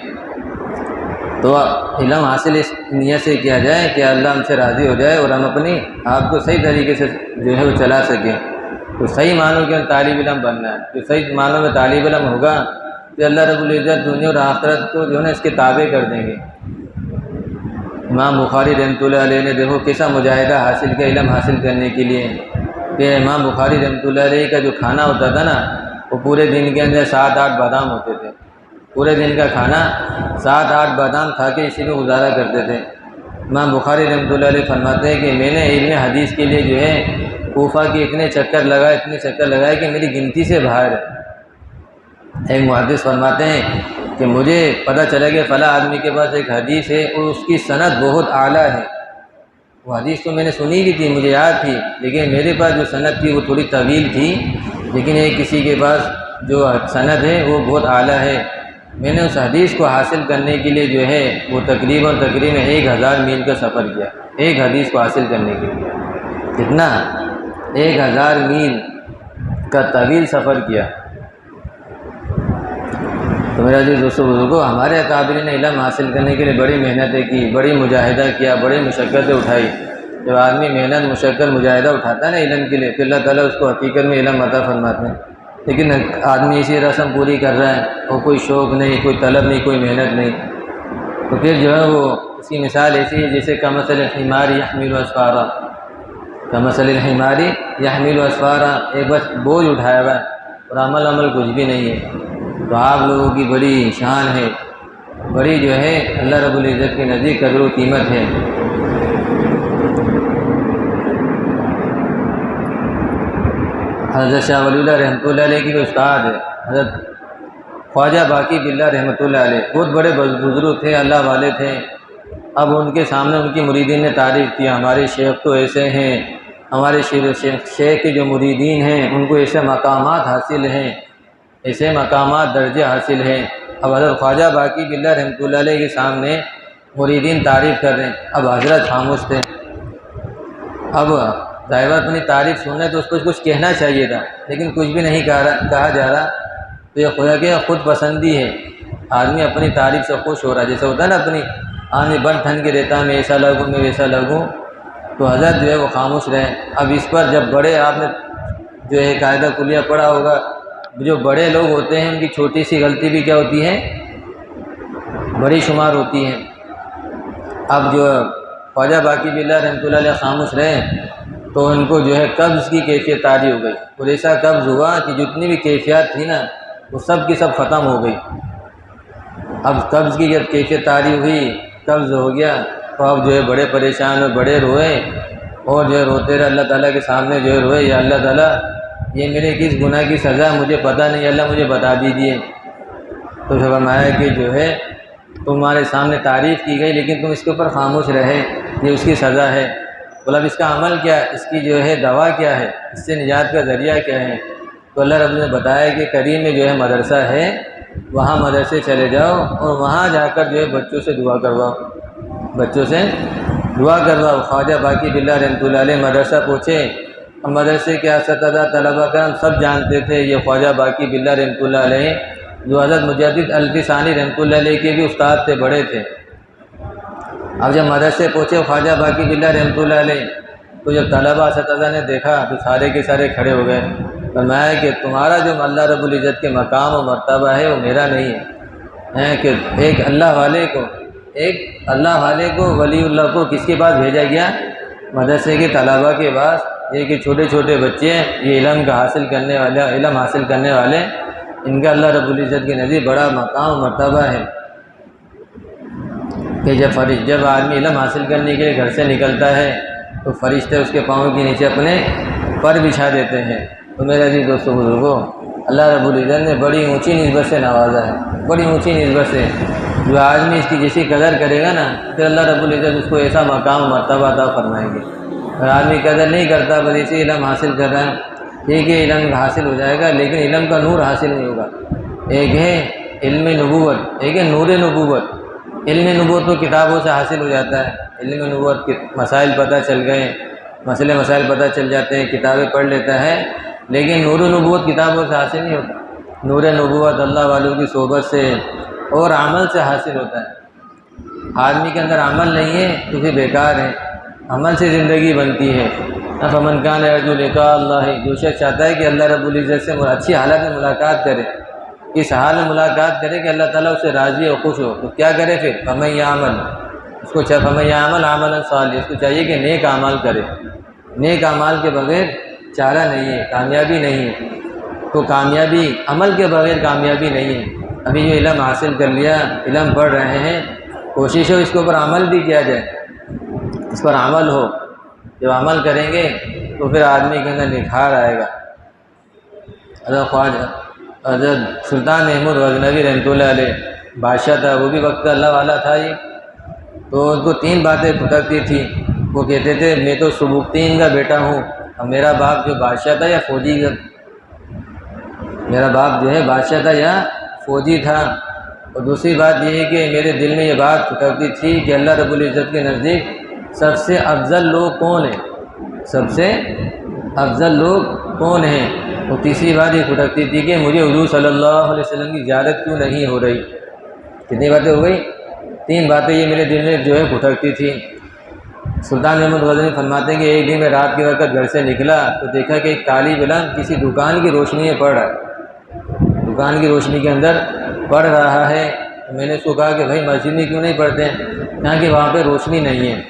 تو علم حاصل اس نیت سے کیا جائے کہ اللہ ہم سے راضی ہو جائے اور ہم اپنی آپ کو صحیح طریقے سے جو ہے وہ چلا سکیں۔ تو صحیح معنوں کے طالب علم بننا ہے، جو صحیح معنوں میں طالب علم ہوگا تو اللہ رب العزت دنیا اور آخرت کو جو ہے نا اس کے تابع کر دیں گے۔ امام بخاری رحمۃ اللہ علیہ نے دیکھو کیسا مجاہدہ حاصل کیا علم حاصل کرنے کے لیے، کہ امام بخاری رحمۃ اللہ علیہ کا جو کھانا ہوتا تھا نا وہ پورے دن کے اندر 7-8 بادام ہوتے تھے، پورے دن کا کھانا 7-8 بادام کھا کے اسی میں گزارا کرتے تھے۔ امام بخاری رحمۃ اللہ علیہ فرماتے ہیں کہ میں نے علم حدیث کے لیے جو ہے کوفہ کے اتنے چکر لگائے کہ میری گنتی سے باہر ہے۔ ایک محدث فرماتے ہیں کہ مجھے پتہ چلا کہ فلاں آدمی کے پاس ایک حدیث ہے اور اس کی سند بہت اعلیٰ ہے۔ وہ حدیث تو میں نے سنی بھی تھی، مجھے یاد تھی، لیکن میرے پاس جو سند تھی وہ تھوڑی طویل تھی، لیکن ایک کسی کے پاس جو سند ہے وہ بہت اعلیٰ ہے۔ میں نے اس حدیث کو حاصل کرنے کے لیے جو ہے وہ تقریباً 1000 میل کا سفر کیا، ایک حدیث کو حاصل کرنے کے لیے۔ کتنا؟ 1000 میل کا طویل سفر کیا۔ تو میرا عزیز دوستو بزرگوں، ہمارے اکابرین نے علم حاصل کرنے کے لیے بڑی محنتیں کی، بڑی مجاہدہ کیا، بڑی مشقتیں اٹھائی۔ جب آدمی محنت مشقت مجاہدہ اٹھاتا ہے نا علم کے لیے، پھر اللہ تعالیٰ اس کو حقیقت میں علم عطا فرماتے ہیں۔ لیکن آدمی اسی رسم پوری کر رہا ہے اور کوئی شوق نہیں، کوئی طلب نہیں، کوئی محنت نہیں، تو پھر جو ہے وہ اس کی مثال ایسی ہے جیسے کمثل الحمار یحمل اسفارا، کمثل الحمار یحمل اسفارا، ایک بس بوجھ اٹھایا ہوا ہے اور عمل کچھ بھی نہیں ہے۔ تو آپ لوگوں کی بڑی شان ہے، بڑی جو ہے اللہ رب العزت کے نزدیک قدر و قیمت ہے۔ حضرت شاہ ولی اللہ رحمۃ اللہ علیہ کی جو استاد ہے حضرت خواجہ باقی باللہ رحمۃ اللہ علیہ، بہت بڑے بزرگ تھے، اللہ والے تھے۔ اب ان کے سامنے ان کی مریدین نے تعریف کیا، ہمارے شیخ تو ایسے ہیں، ہمارے شیخ کے جو مریدین ہیں ان کو ایسے مقامات حاصل ہیں، ایسے مقامات درجے حاصل ہیں۔ اب حضرت خواجہ باقی باللہ رحمۃ اللہ علیہ کے سامنے مریدین تعریف کر رہے ہیں، اب حضرت خاموش تھے۔ اب ظاہر اپنی تعریف سننے تو اس کو کچھ کہنا چاہیے تھا، لیکن کچھ بھی نہیں کہا جا رہا۔ تو یہ خدا کہ خود پسندی ہے، آدمی اپنی تعریف سے خوش ہو رہا ہے، جیسے ہوتا ہے نا اپنی آدمی بن ٹھن کے دیتا میں ایسا لگوں میں ویسا لگوں، تو حضرت جو ہے وہ خاموش رہے۔ اب اس پر جب بڑے آپ نے جو ہے قاعدہ کلیہ پڑھا ہوگا، جو بڑے لوگ ہوتے ہیں ان کی چھوٹی سی غلطی بھی کیا ہوتی ہے؟ بڑی شمار ہوتی ہے۔ اب جو خواجہ باقی باللہ رحمۃ اللہ علیہ خاموش رہے تو ان کو جو ہے قبض کی کیفیت طاری ہو گئی، اور ایسا قبض ہوا کہ جتنی بھی کیفیات تھی نا وہ سب کی سب ختم ہو گئی۔ اب قبض کی جب کیفیت طاری ہوئی، قبض ہو گیا، تو اب جو ہے بڑے پریشان ہوئے، بڑے روئے، اور جو ہے روتے رہے اللہ تعالیٰ کے سامنے، جو ہے روئے، یا اللہ تعالیٰ یہ میرے کس گناہ کی سزا مجھے پتہ نہیں، اللہ مجھے بتا دیجیے۔ تو فرمایا کہ جو ہے تمہارے سامنے تعریف کی گئی لیکن تم اس کے اوپر خاموش رہے، یہ اس کی سزا ہے۔ بولا اب اس کا عمل کیا ہے، اس کی جو ہے دوا کیا ہے، اس سے نجات کا ذریعہ کیا ہے؟ تو اللہ رب نے بتایا کہ قریب میں جو ہے مدرسہ ہے، وہاں مدرسے چلے جاؤ اور وہاں جا کر جو ہے بچوں سے دعا کرواؤ، بچوں سے دعا کرواؤ۔ خواجہ باقی باللہ رحمۃ اللہ علیہ مدرسہ پہنچے، اب مدرسے کے اساتذہ طلباء کرام سب جانتے تھے یہ خواجہ باقی باللہ رحمۃ اللہ علیہ، جو حضرت مجدد الفی ثانی رحمۃ اللہ علیہ کے بھی استاد تھے، بڑے تھے۔ اب جب مدرسے پہنچے خواجہ باقی باللہ رحمۃ اللہ علیہ، تو جب طلباء اساتذہ نے دیکھا تو سارے کے سارے کھڑے ہو گئے۔ فرمایا کہ تمہارا جو اللہ رب العزت کے مقام و مرتبہ ہے وہ میرا نہیں ہے، کہ ایک اللہ والے کو ولی اللہ کو کس کے پاس بھیجا گیا؟ مدرسے کے طلباء کے پاس۔ یہ کہ چھوٹے چھوٹے بچے ہیں، یہ علم حاصل کرنے والے، ان کا اللہ رب العزت کے نزدیک بڑا مقام و مرتبہ ہے، کہ جب آدمی علم حاصل کرنے کے لیے گھر سے نکلتا ہے تو فرشتے اس کے پاؤں کے نیچے اپنے پر بچھا دیتے ہیں۔ تو میرے عزیز دوستو بزرگوں، اللہ رب العزت نے بڑی اونچی نسبت سے نوازا ہے، بڑی اونچی نسبت سے۔ جو آدمی اس کی جیسی قدر کرے گا نا، پھر اللہ رب العزت اس کو ایسا مقام و مرتبہ عطا فرمائیں گے۔ اگر آدمی قدر نہیں کرتا، بس اسی علم حاصل کر رہا ہے، ٹھیک ہے علم حاصل ہو جائے گا لیکن علم کا نور حاصل نہیں ہوگا۔ ایک ہے علم نبوت، ایک ہے نور نبوت۔ علم نبوت تو کتابوں سے حاصل ہو جاتا ہے، علم نبوت کے مسائل پتہ چل گئے، مسائل پتہ چل جاتے ہیں، کتابیں پڑھ لیتا ہے، لیکن نور نبوت کتابوں سے حاصل نہیں ہوتا۔ نور نبوت اللہ والوں کی صحبت سے اور عمل سے حاصل ہوتا ہے۔ آدمی کے اندر عمل نہیں ہے تو پھر بیکار ہے، عمل سے زندگی بنتی ہے۔ فمن کان یرجو لقاء اللہ، جو شخص چاہتا ہے کہ اللہ رب العزت سے اچھی حالت میں ملاقات کرے، اس حال میں ملاقات کرے کہ اللہ تعالیٰ اس سے راضی اور خوش ہو، تو کیا کرے پھر؟ فمن یعمل، اس کو فمن یعمل عملا صالحا، اس کو چاہیے کہ نیک اعمال کرے۔ نیک اعمال کے بغیر چارہ نہیں ہے، کامیابی نہیں ہے، تو کامیابی عمل کے بغیر کامیابی نہیں ہے۔ ابھی جو علم حاصل کر لیا، علم پڑھ رہے ہیں، کوشش ہو اس کے اوپر عمل بھی کیا جائے، اس پر عمل ہو۔ جب عمل کریں گے تو پھر آدمی کے اندر نکھار آئے گا۔ حضرت خواجہ حضرت سلطان محمود غزنوی رحمۃ اللہ علیہ بادشاہ تھا، وہ بھی وقت اللہ والا تھا ہی، تو ان کو 3 باتیں کھٹکتی تھیں۔ وہ کہتے تھے میں تو سبکتین کا بیٹا ہوں، اور میرا باپ جو بادشاہ تھا یا فوجی کا، میرا باپ جو ہے بادشاہ تھا یا فوجی تھا۔ اور دوسری بات یہ ہے کہ میرے دل میں یہ بات کھٹکتی تھی کہ اللہ رب العزت کے نزدیک سب سے افضل لوگ کون ہیں، سب سے افضل لوگ کون ہیں۔ اور تیسری بات یہ کھٹکتی تھی کہ مجھے حضور صلی اللہ علیہ وسلم کی زیارت کیوں نہیں ہو رہی۔ کتنی باتیں ہو گئی؟ 3 باتیں یہ میرے دل میں جو ہے کھٹکتی تھی۔ سلطان محمود غزنوی فرماتے ہیں کہ ایک دن میں رات کے وقت گھر سے نکلا تو دیکھا کہ ایک طالب علم کسی دکان کی روشنی میں پڑھ رہا ہے، دکان کی روشنی کے اندر پڑھ رہا ہے۔ میں نے اس کو کہا کہ بھائی مسجد میں کیوں نہیں پڑھتے؟ کہا کہ وہاں پہ روشنی نہیں ہے،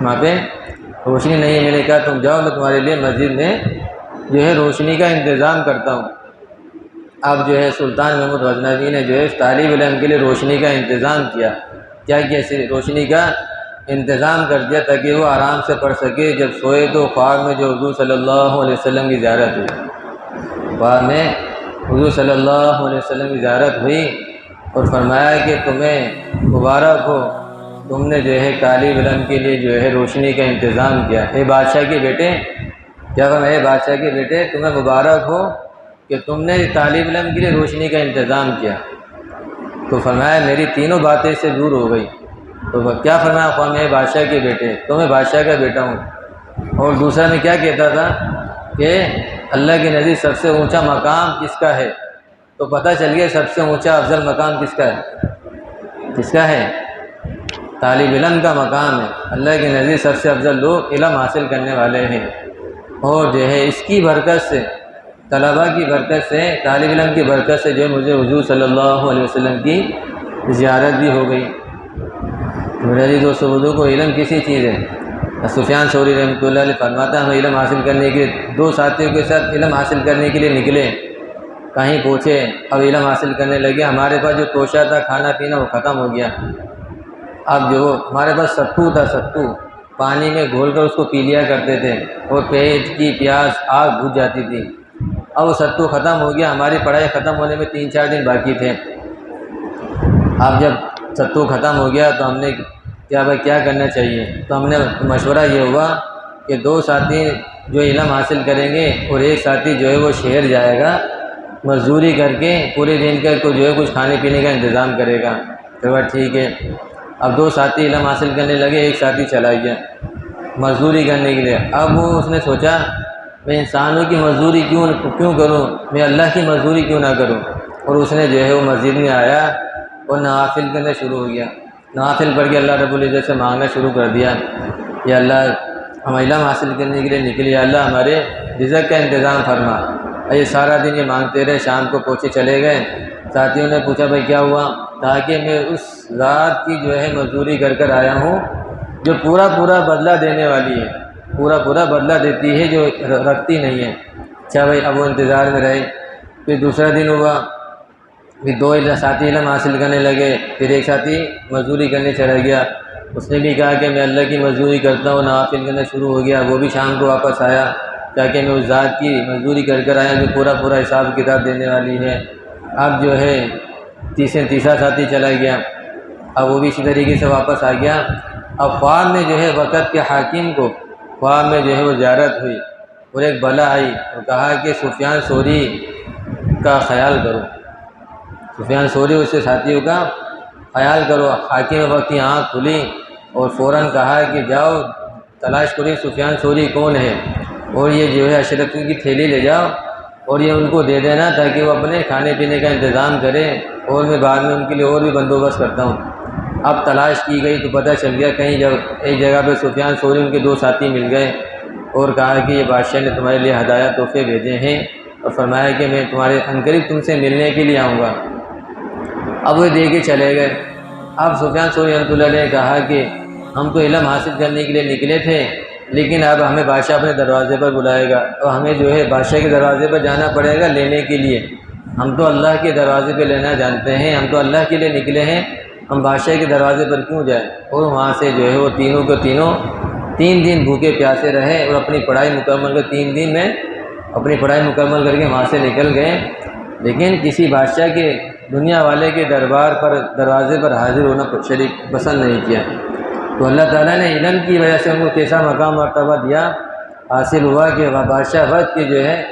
وہاں پہ روشنی نہیں ہے۔ میں نے کہا تم جاؤ، میں تمہارے لیے مسجد میں جو ہے روشنی کا انتظام کرتا ہوں۔ اب جو ہے سلطان محمود غزنوی نے جو ہے طالب علم کے لیے روشنی کا انتظام کیا۔ کیا کیا؟ روشنی کا انتظام کر دیا تاکہ وہ آرام سے پڑھ سکے۔ جب سوئے تو خواب میں جو حضور صلی اللہ علیہ وسلم کی زیارت ہوئی، خواب میں حضور صلی اللہ علیہ وسلم کی زیارت ہوئی اور فرمایا کہ تمہیں مبارک ہو، تم نے جو ہے طالب علم کے لیے جو ہے روشنی کا انتظام کیا۔ اے بادشاہ کے بیٹے، کیا فرمایا؟ اے بادشاہ کے بیٹے تمہیں مبارک ہو کہ تم نے طالب علم کے لیے روشنی کا انتظام کیا۔ تو فرمایا میری تینوں باتیں سے دور ہو گئی۔ تو کیا فرمایا؟ خواہ میں بادشاہ کے بیٹے، تو میں بادشاہ کا بیٹا ہوں۔ اور دوسرا میں کیا کہتا تھا کہ اللہ کے نزدیک سب سے اونچا مقام کس کا ہے؟ تو پتہ چل گیا سب سے اونچا افضل مقام کس کا ہے؟ کس کا ہے؟ طالب علم کا مقام ہے۔ اللہ کے نزدیک سب سے افضل لوگ علم حاصل کرنے والے ہیں۔ اور جو ہے اس کی برکت سے، طلباء کی برکت سے، طالب علم کی برکت سے جو ہے مجھے حضور صلی اللہ علیہ وسلم کی زیارت بھی ہو گئی۔ میرے عزیز دوستو، وضو کو علم کسی چیز ہے۔ سفیان ثوری رحمۃ اللہ علیہ فرماتا ہے ہم علم حاصل کرنے کے لیے 2 ساتھیوں کے ساتھ علم حاصل کرنے کے لیے نکلے، کہیں پہنچے، اب علم حاصل کرنے لگے۔ ہمارے پاس جو توشہ تھا کھانا پینا وہ ختم ہو گیا۔ اب جو ہمارے پاس ستو تھا، ستو پانی میں گھول کر اس کو پی لیا کرتے تھے، اور پیٹ کی پیاس آگ بجھ جاتی تھی۔ اب وہ ستو ختم ہو گیا، ہماری پڑھائی ختم ہونے میں 3-4 دن باقی تھے۔ اب جب ستو ختم ہو گیا تو ہم نے کیا کرنا چاہیے؟ تو ہم نے مشورہ یہ ہوا کہ 2 ساتھی جو علم حاصل کریں گے اور ایک ساتھی جو ہے وہ شہر جائے گا، مزدوری کر کے پورے دن کا جو ہے کچھ کھانے پینے کا انتظام کرے گا۔ تو ٹھیک ہے۔ اب 2 ساتھی علم حاصل کرنے لگے، ایک ساتھی چلا گیا مزدوری کرنے کے لیے۔ اب اس نے سوچا میں انسانوں کی مزدوری کیوں کروں، میں اللہ کی مزدوری کیوں نہ کروں۔ اور اس نے جو ہے وہ مسجد میں آیا اور نوافل کرنا شروع ہو گیا۔ نوافل پڑھ کے اللہ رب العزت سے مانگنا شروع کر دیا، یا اللہ ہم علم حاصل کرنے کے لیے نکلے، یا اللہ ہمارے رزق کا انتظام فرما۔ یہ سارا دن یہ مانگتے رہے، شام کو پہنچے چلے گئے۔ ساتھیوں نے پوچھا بھائی کیا ہوا؟ تاکہ میں اس ذات کی جو ہے مزدوری کر آیا ہوں جو پورا بدلہ دینے والی ہے، پورا بدلہ دیتی ہے، جو رکھتی نہیں ہے۔ اچھا بھائی، اب وہ انتظار میں رہے۔ پھر دوسرا دن ہوا، پھر 2 ساتھی علم حاصل کرنے لگے، پھر ایک ساتھی مزدوری کرنے چلا گیا۔ اس نے بھی کہا کہ میں اللہ کی مزدوری کرتا ہوں، نوافل کرنا شروع ہو گیا۔ وہ بھی شام کو واپس آیا، تاکہ میں اس ذات کی مزدوری کر آیا جو پورا حساب کتاب دینے والی ہے۔ اب جو ہے تیسرا ساتھی چلا گیا، اب وہ بھی اسی طریقے سے واپس آ گیا۔ اب خواب میں جو ہے وقت کے حاکم کو خواب میں جو ہے وہ زیارت ہوئی، اور ایک بلا آئی اور کہا کہ سفیان ثوری کا خیال کرو، سفیان ثوری اس سے ساتھیوں کا خیال کرو۔ حاکم وقت کی آنکھ کھلی اور فوراً کہا کہ جاؤ تلاش کرو سفیان ثوری کون ہے، اور یہ جو ہے اشرفیوں کی تھیلی لے جاؤ اور یہ ان کو دے دینا تاکہ وہ اپنے کھانے پینے کا انتظام کریں، اور میں بعد میں ان کے لیے اور بھی بندوبست کرتا ہوں۔ اب تلاش کی گئی تو پتہ چل گیا کہیں ایک جگہ پہ سفیان ثوری ان کے 2 ساتھی مل گئے۔ اور کہا کہ یہ بادشاہ نے تمہارے لیے ہدایہ تحفے بھیجے ہیں اور فرمایا کہ میں تمہارے عنقریب تم سے ملنے کے لیے آؤں گا۔ اب وہ دے کے چلے گئے۔ اب سفیان ثوری رحمۃ اللہ علیہ نے کہا کہ ہم تو علم حاصل کرنے کے لیے نکلے تھے، لیکن اب ہمیں بادشاہ اپنے دروازے پر بلائے گا اور ہمیں جو ہے بادشاہ کے دروازے پر جانا پڑے گا لینے کے لیے۔ ہم تو اللہ کے دروازے پہ لینا جانتے ہیں، ہم تو اللہ کے لیے نکلے ہیں، ہم بادشاہ کے دروازے پر کیوں جائیں؟ اور وہاں سے جو ہے وہ تینوں کے تینوں 3 دن بھوکے پیاسے رہے اور اپنی پڑھائی مکمل کر 3 دن میں اپنی پڑھائی مکمل کر کے وہاں سے نکل گئے، لیکن کسی بادشاہ کے دنیا والے کے دربار پر دروازے پر حاضر ہونا شریک پسند نہیں کیا۔ تو اللہ تعالیٰ نے علم کی وجہ سے ان کو کیسا مقام مرتبہ دیا، حاصل ہوا کہ بادشاہ وقت کی جو ہے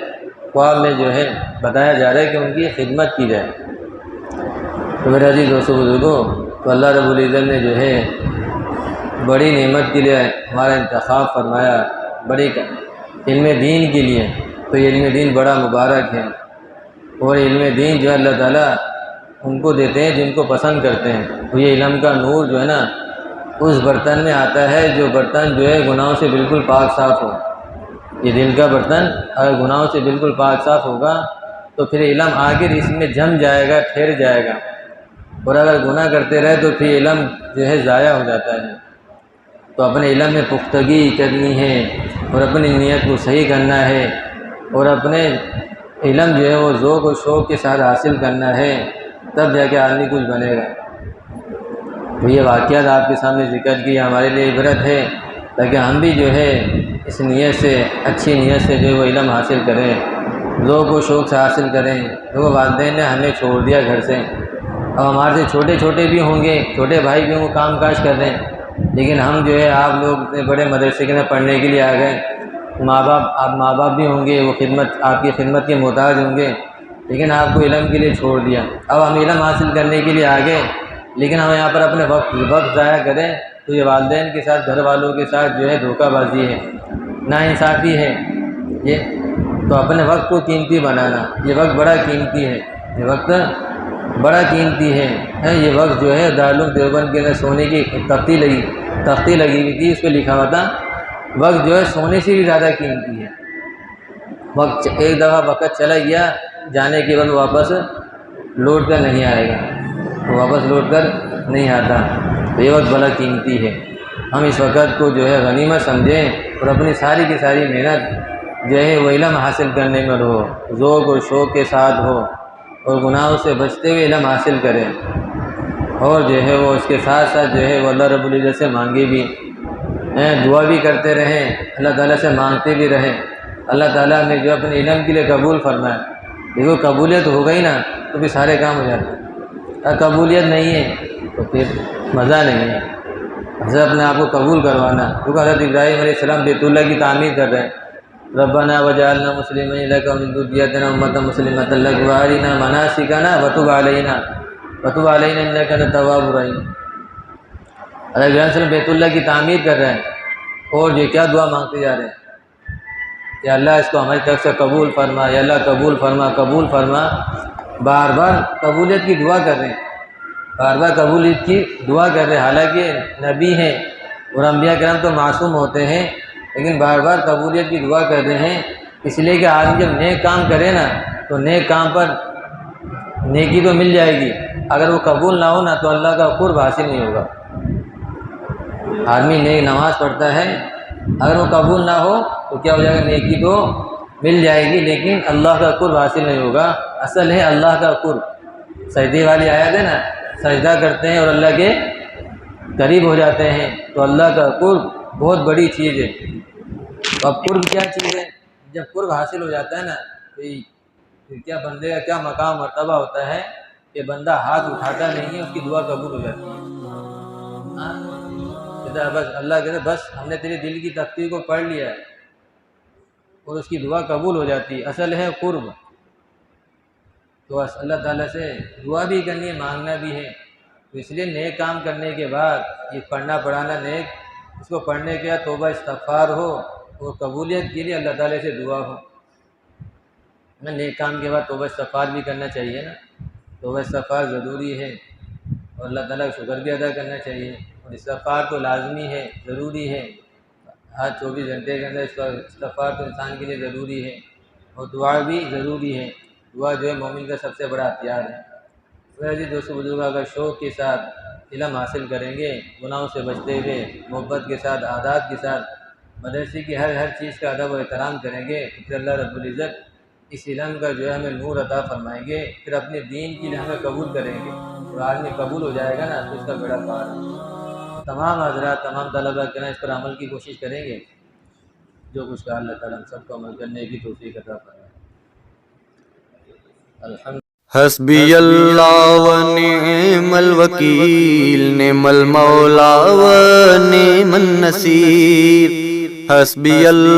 خواب میں جو ہے بتایا جا رہا ہے کہ ان کی خدمت کی جائے۔ تو میرے عزیز دوستو بزرگوں، تو اللہ رب العزت نے جو ہے بڑی نعمت کے لیے ہمارا انتخاب فرمایا، بڑی علم دین کے لیے۔ تو یہ علم دین بڑا مبارک ہے، اور علم دین جو ہے اللہ تعالیٰ ان کو دیتے ہیں جن کو پسند کرتے ہیں۔ تو یہ علم کا نور جو ہے نا اس برتن میں آتا ہے جو برتن جو ہے گناہوں سے بالکل پاک صاف ہو۔ یہ دل کا برتن اگر گناہوں سے بالکل پاک صاف ہوگا تو پھر علم آخر اس میں جم جائے گا، ٹھہر جائے گا، اور اگر گناہ کرتے رہے تو پھر علم جو ہے ضائع ہو جاتا ہے۔ تو اپنے علم میں پختگی کرنی ہے اور اپنی نیت کو صحیح کرنا ہے، اور اپنے علم جو ہے وہ ذوق و شوق کے ساتھ حاصل کرنا ہے، تب جا کے آدمی کچھ بنے گا۔ تو یہ واقعات آپ کے سامنے ذکر کیا ہمارے لیے عبرت ہے، تاکہ ہم بھی جو ہے اس نیت سے، اچھی نیت سے جو ہے وہ علم حاصل کریں، ذوق و شوق سے حاصل کریں۔ تو والدین نے ہمیں چھوڑ دیا گھر سے، اب ہمارے سے چھوٹے چھوٹے بھی ہوں گے، چھوٹے بھائی بھی ہوں گے، کام کاج کر رہے ہیں، لیکن ہم جو ہے آپ لوگ اتنے بڑے مدرسے کے اندر پڑھنے کے لیے آ گئے، ماں باپ بھی ہوں گے، وہ آپ کی خدمت کے محتاج ہوں گے، لیکن آپ کو علم کے لیے چھوڑ دیا۔ اب ہم علم حاصل کرنے کے لیے آ گئے، لیکن ہم یہاں پر اپنے وقت ضائع کریں تو یہ والدین کے ساتھ، گھر والوں کے ساتھ جو ہے دھوکہ بازی ہے، ناانصافی ہے۔ یہ تو اپنے وقت کو قیمتی بنانا، یہ وقت بڑا قیمتی ہے، یہ وقت بڑا قیمتی ہے۔ یہ وقت جو ہے دارالعلوم دیوبند کے اندر سونے کی تختی لگی ہوئی تھی، اس پہ لکھا ہوا تھا وقت جو ہے سونے سے بھی زیادہ قیمتی ہے۔ وقت ایک دفعہ وقت چلا گیا، جانے کے بعد واپس لوٹ کر نہیں آئے گا، واپس لوٹ کر نہیں آتا۔ تو یہ وقت بڑا قیمتی ہے، ہم اس وقت کو جو ہے غنیمت سمجھیں اور اپنی ساری کی ساری محنت جو ہے وہ علم حاصل کرنے میں ہو، ذوق و شوق کے ساتھ ہو، اور گناہوں سے بچتے ہوئے علم حاصل کریں، اور جو ہے وہ اس کے ساتھ ساتھ جو ہے وہ اللہ رب العزت سے مانگے بھی، دعا بھی کرتے رہیں، اللہ تعالیٰ سے مانگتے بھی رہیں، اللہ تعالیٰ نے جو اپنے علم کے لیے قبول فرمایا۔ دیکھو قبولیت ہو گئی نا تو پھر سارے کام ہو جاتے ہیں، اگر قبولیت نہیں ہے تو پھر مزہ نہیں ہے۔ حضرت اپنے آپ کو قبول کروانا، کیونکہ حضرت ابراہیم علیہ السلام بیت اللہ کی تعمیر کر رہے ہیں، ربنا وجعلنا مسلمین لک ومن ذریتنا امة مسلمة لک وارنا مناسکنا وتب علینا انک انت التواب الرحیم۔ حضرت ابراہیم علیہ السلام بیت اللہ کی تعمیر کر رہے ہیں، اور یہ کیا دعا مانگتے جا رہے ہیں کہ اللہ اس کو ہماری طرف سے قبول فرما، یا اللہ قبول فرما، قبول فرما، بار بار قبولیت کی دعا کر رہے ہیں، بار بار قبولیت کی دعا کر رہے ہیں۔ حالانکہ نبی ہیں اور انبیاء کرام تو معصوم ہوتے ہیں، لیکن بار بار قبولیت کی دعا کر رہے ہیں، اس لیے کہ آدمی جب نیک کام کرے نا تو نیک کام پر نیکی تو مل جائے گی، اگر وہ قبول نہ ہو نا تو اللہ کا قرب حاصل نہیں ہوگا۔ آدمی نیک نماز پڑھتا ہے، اگر وہ قبول نہ ہو تو کیا ہو جائے گا؟ نیکی تو مل جائے گی لیکن اللہ کا قرب حاصل نہیں ہوگا۔ اصل ہے اللہ کا قرب، سجدے والی آیت ہے نا، سجدہ کرتے ہیں اور اللہ کے قریب ہو جاتے ہیں، تو اللہ کا قرب بہت بڑی چیز ہے۔ تو اب قرب کیا چیز ہے؟ جب قرب حاصل ہو جاتا ہے نا تو پھر کیا بندے کا کیا مقام مرتبہ ہوتا ہے کہ بندہ ہاتھ اٹھاتا نہیں ہے، اس کی دعا قبول ہو جاتی ہے۔ بس اللہ کہتے بس ہم نے تیرے دل کی تختی کو پڑھ لیا ہے، اور اس کی دعا قبول ہو جاتی ہے۔ اصل ہے قرب۔ تو اللہ تعالیٰ سے دعا بھی کرنی ہے، مانگنا بھی ہے۔ تو اس لیے نیک کام کرنے کے بعد یہ پڑھنا پڑھانا نیک، اس کو پڑھنے کے بعد توبہ استغفار ہو، اور قبولیت کے لیے اللہ تعالیٰ سے دعا ہو۔ نیک کام کے بعد توبہ استغفار بھی کرنا چاہیے نا، توبہ استغفار ضروری ہے، اور اللہ تعالیٰ کا شکر بھی ادا کرنا چاہیے، اور استغفار تو لازمی ہے، ضروری ہے۔ ہر 24 گھنٹے کے اندر استغفار تو انسان کے لیے ضروری ہے، اور دعا بھی ضروری ہے۔ دعا جو ہے مومن کا سب سے بڑا ہتھیار ہے۔ میرے جی دوستو بزرگ، اگر شوق کے ساتھ علم حاصل کریں گے، گناہوں سے بچتے ہوئے، محبت کے ساتھ، عادات کے ساتھ، مدرسے کی ہر چیز کا ادب و احترام کریں گے، تو پھر اللہ رب العزت اس علم کا جو ہے ہمیں نور عطا فرمائیں گے، پھر اپنے دین کے لیے ہمیں قبول کریں گے۔ اور آدمی قبول ہو جائے گا نا تو اس کا بیڑا پار ہے۔ تمام حضرات، تمام طلباء کے اس پر عمل کی کوشش کریں گے، جو کچھ کہا اللہ تعالیٰ ہم سب کو عمل کرنے کی توفیق عطا فرمائے۔ الحمد حسبی اللہ و نعم الوکیل، نعم المولا و نعم النصیر، حسبی اللہ